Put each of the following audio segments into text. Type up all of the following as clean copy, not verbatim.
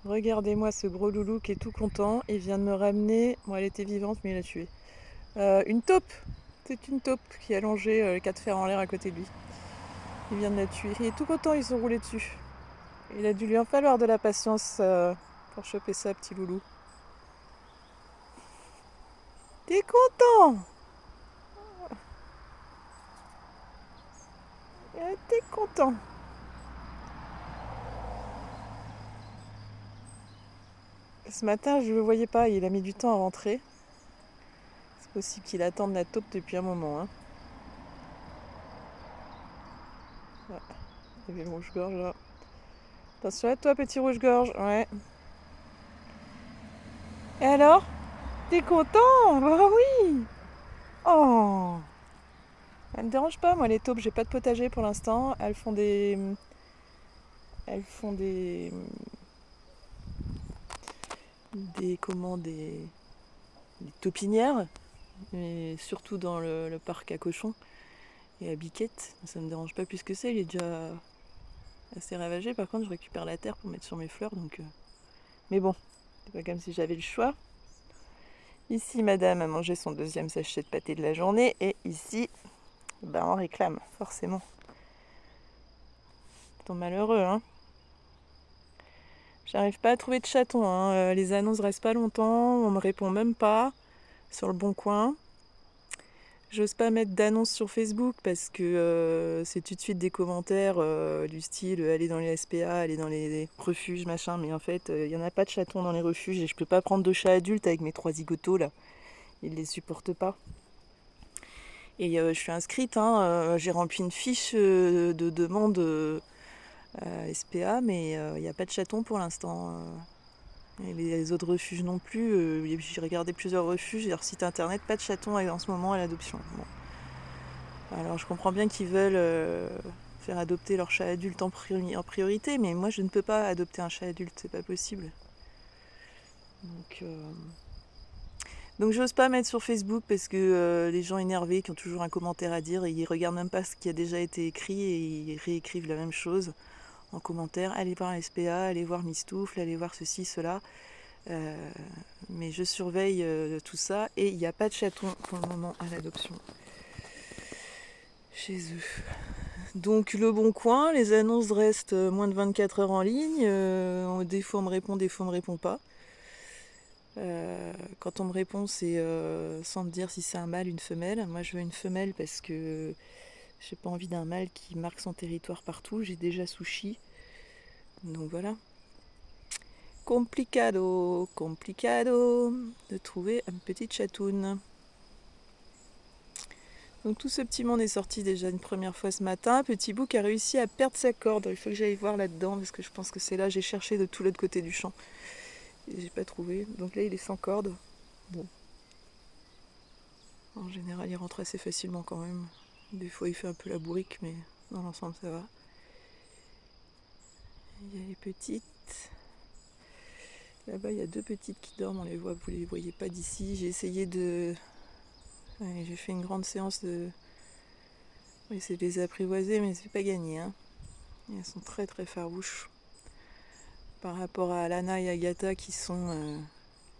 Regardez-moi ce gros loulou qui est tout content. Il vient de me ramener. Bon, elle était vivante, mais il l'a tuée. Une taupe. C'est une taupe qui a allongé les quatre fers en l'air à côté de lui. Il vient de la tuer. Il est tout content, ils sont roulés dessus. Il a dû lui en falloir de la patience pour choper ça, petit loulou. T'es content? T'es content? Ce matin, je le voyais pas. Il a mis du temps à rentrer. C'est possible qu'il attende la taupe depuis un moment. Hein. Ouais. Il y avait le rouge-gorge là. Attention à toi, petit rouge-gorge. Ouais. Et alors? T'es content? Bah oui! Oh! Elle me dérange pas, moi, les taupes. J'ai pas de potager pour l'instant. Elles font des. Elles font des. Des. Comment? Des taupinières. Mais surtout dans le parc à cochons et à biquettes. Ça me dérange pas plus que ça. Il est déjà assez ravagé. Par contre, je récupère la terre pour mettre sur mes fleurs. Donc. Mais bon, c'est pas comme si j'avais le choix. Ici, madame a mangé son deuxième sachet de pâté de la journée. Et ici, ben, on réclame, forcément. Ton malheureux, hein. J'arrive pas à trouver de chaton, hein. Les annonces restent pas longtemps, on me répond même pas sur le bon coin. J'ose pas mettre d'annonces sur Facebook parce que c'est tout de suite des commentaires du style aller dans les SPA, aller dans les refuges, machin. Mais en fait, il y en a pas de chatons dans les refuges et je peux pas prendre de chats adultes avec mes 3 zigotos là. Ils les supportent pas. Et je suis inscrite, hein, j'ai rempli une fiche de demande SPA, mais il n'y a pas de chaton pour l'instant. Et les autres refuges non plus. J'ai regardé plusieurs refuges, leur site internet, pas de chaton en ce moment à l'adoption. Bon. Alors je comprends bien qu'ils veulent faire adopter leur chat adulte en priorité, mais moi je ne peux pas adopter un chat adulte, c'est pas possible. Donc j'ose pas mettre sur Facebook parce que les gens énervés qui ont toujours un commentaire à dire, ils regardent même pas ce qui a déjà été écrit et ils réécrivent la même chose en commentaire. Allez voir SPA, allez voir Mistoufle, allez voir ceci, cela. Mais je surveille tout ça et il n'y a pas de chaton pour le moment à l'adoption chez eux. Donc le bon coin, les annonces restent moins de 24 heures en ligne. Des fois on me répond, des fois on me répond pas. Quand on me répond, c'est sans me dire si c'est un mâle, une femelle. Moi je veux une femelle parce que j'ai pas envie d'un mâle qui marque son territoire partout. J'ai déjà Sushi. Donc voilà. Complicado de trouver une petite chatoune. Donc tout ce petit monde est sorti déjà une première fois ce matin. Petit Bouc a réussi à perdre sa corde. Il faut que j'aille voir là-dedans parce que je pense que c'est là. J'ai cherché de tout l'autre côté du champ et j'ai pas trouvé. Donc là il est sans corde. Bon. En général il rentre assez facilement quand même. Des fois il fait un peu la bourrique mais dans l'ensemble ça va. Il y a les petites. Là-bas il y a 2 petites qui dorment. On les voit, vous les voyez pas d'ici. J'ai essayé de... Ouais, j'ai fait une grande séance de... On va essayer de les apprivoiser mais c'est pas gagné. Hein. Elles sont très très farouches. Par rapport à Lana et Agatha qui sont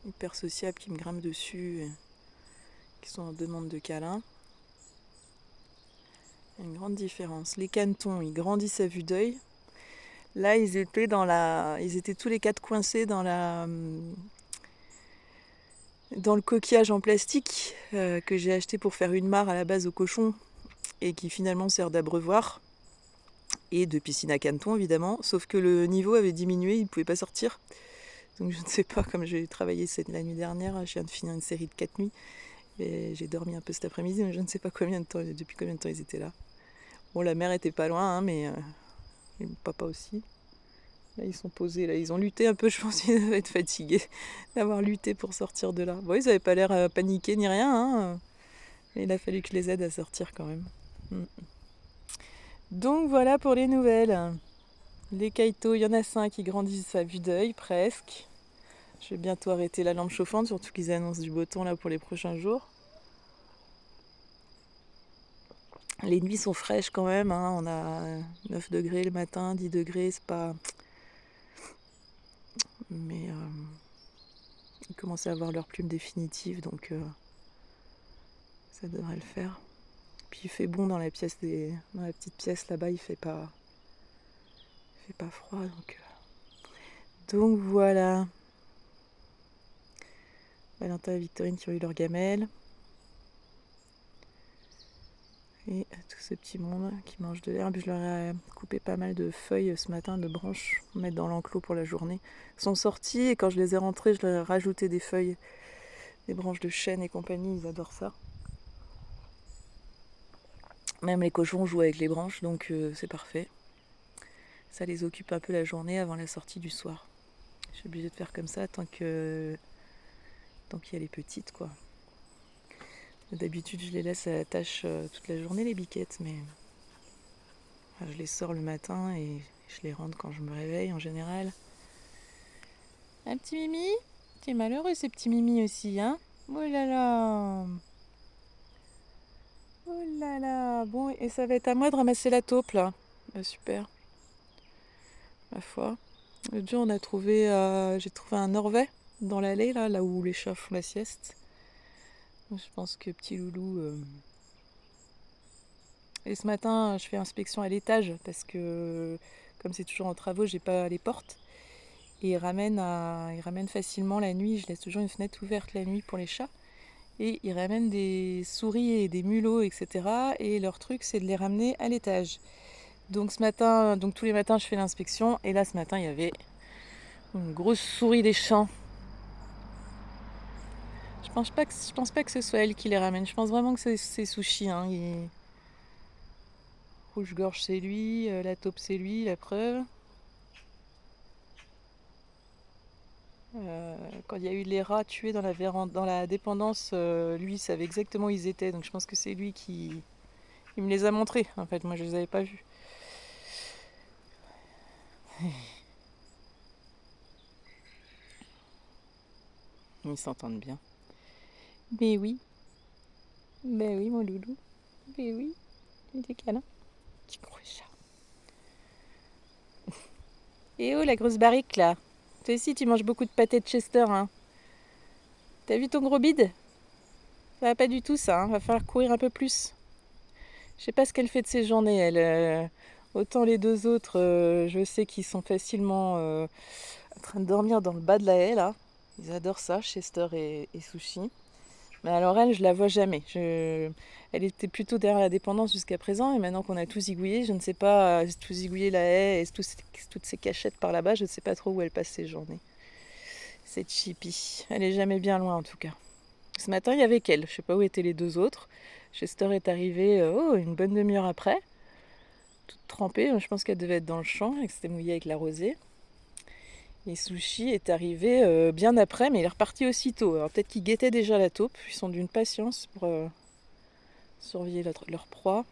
hyper sociables, qui me grimpent dessus, qui sont en demande de câlin. Il y a une grande différence. Les canetons, ils grandissent à vue d'œil. Là, ils étaient tous les 4 coincés dans le coquillage en plastique que j'ai acheté pour faire une mare à la base aux cochons et qui finalement sert d'abreuvoir et de piscine à canetons évidemment. Sauf que le niveau avait diminué, ils ne pouvaient pas sortir. Donc je ne sais pas, comme j'ai travaillé la nuit dernière, je viens de finir une série de 4 nuits. Et j'ai dormi un peu cet après-midi, mais je ne sais pas depuis combien de temps ils étaient là. Bon, la mère était pas loin, hein, mais et le papa aussi. Là, ils sont posés, là, ils ont lutté un peu, je pense qu'ils doivent être fatigués d'avoir lutté pour sortir de là. Bon, ils n'avaient pas l'air paniqués ni rien, hein, mais il a fallu que je les aide à sortir quand même. Donc voilà pour les nouvelles. Les kaitos, il y en a 5 qui grandissent à vue d'œil, presque. Je vais bientôt arrêter la lampe chauffante, surtout qu'ils annoncent du beau temps là pour les prochains jours. Les nuits sont fraîches quand même, hein. On a 9 degrés le matin, 10 degrés, c'est pas... commencent à avoir leur plume définitive, donc ça devrait le faire. Puis il fait bon dans la pièce dans la petite pièce là-bas, il fait pas froid, donc voilà. Valentin et Victorine qui ont eu leur gamelle. Et tout ce petit monde qui mange de l'herbe. Je leur ai coupé pas mal de feuilles ce matin, de branches, pour mettre dans l'enclos pour la journée. Ils sont sortis et quand je les ai rentrés, je leur ai rajouté des feuilles, des branches de chêne et compagnie. Ils adorent ça. Même les cochons jouent avec les branches, donc c'est parfait. Ça les occupe un peu la journée avant la sortie du soir. Je suis obligée de faire comme ça tant qu'il y a les petites, quoi. D'habitude, je les laisse à la tâche toute la journée, les biquettes, mais je les sors le matin et je les rentre quand je me réveille en général. Un petit Mimi? T'es malheureux, ce petit Mimi aussi, hein? Oh là là! Oh là là! Bon, et ça va être à moi de ramasser la taupe, là. Bah, super. Ma foi. L'autre jour, j'ai trouvé un orvet dans l'allée, là où les chats font la sieste. Je pense que petit loulou... Et ce matin, je fais inspection à l'étage parce que, comme c'est toujours en travaux, j'ai pas les portes. Et ils ramènent facilement la nuit. Je laisse toujours une fenêtre ouverte la nuit pour les chats. Et ils ramènent des souris et des mulots, etc. Et leur truc, c'est de les ramener à l'étage. Donc tous les matins, je fais l'inspection. Et là, ce matin, il y avait une grosse souris des champs. Je pense pas que ce soit elle qui les ramène. Je pense vraiment que c'est Sushi. Hein. Rouge-gorge, c'est lui. La taupe, c'est lui, la preuve. Quand il y a eu les rats tués dans la dépendance, lui, il savait exactement où ils étaient. Donc je pense que c'est lui qui me les a montrés. En fait, moi, je les avais pas vus. Ils s'entendent bien. Mais oui. Ben oui, mon loulou. Ben oui. Il était câlin. Petit gros chat. Et oh, la grosse barrique, là. Toi aussi, tu manges beaucoup de pâté de Chester, hein. T'as vu ton gros bide? Ça va pas du tout, ça. Hein. Va falloir courir un peu plus. Je sais pas ce qu'elle fait de ses journées, elle. Autant les deux autres, je sais qu'ils sont facilement en train de dormir dans le bas de la haie, là. Ils adorent ça, Chester et Sushi. Mais alors elle, je la vois jamais. Elle était plutôt derrière la dépendance jusqu'à présent, et maintenant qu'on a tout zigouillé, je ne sais pas, tout zigouillé la haie et toutes ces cachettes par là-bas, je ne sais pas trop où elle passe ses journées. Cette Chippy. Elle est jamais bien loin en tout cas. Ce matin, il y avait qu'elle. Je sais pas où étaient les deux autres. Chester est arrivée une bonne demi-heure après, toute trempée. Je pense qu'elle devait être dans le champ et que c'était mouillé avec la rosée. Et Sushi est arrivé bien après, mais il est reparti aussitôt. Alors peut-être qu'ils guettaient déjà la taupe. Ils sont d'une patience pour surveiller leur proie.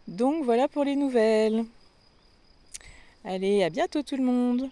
Donc voilà pour les nouvelles. Allez, à bientôt tout le monde!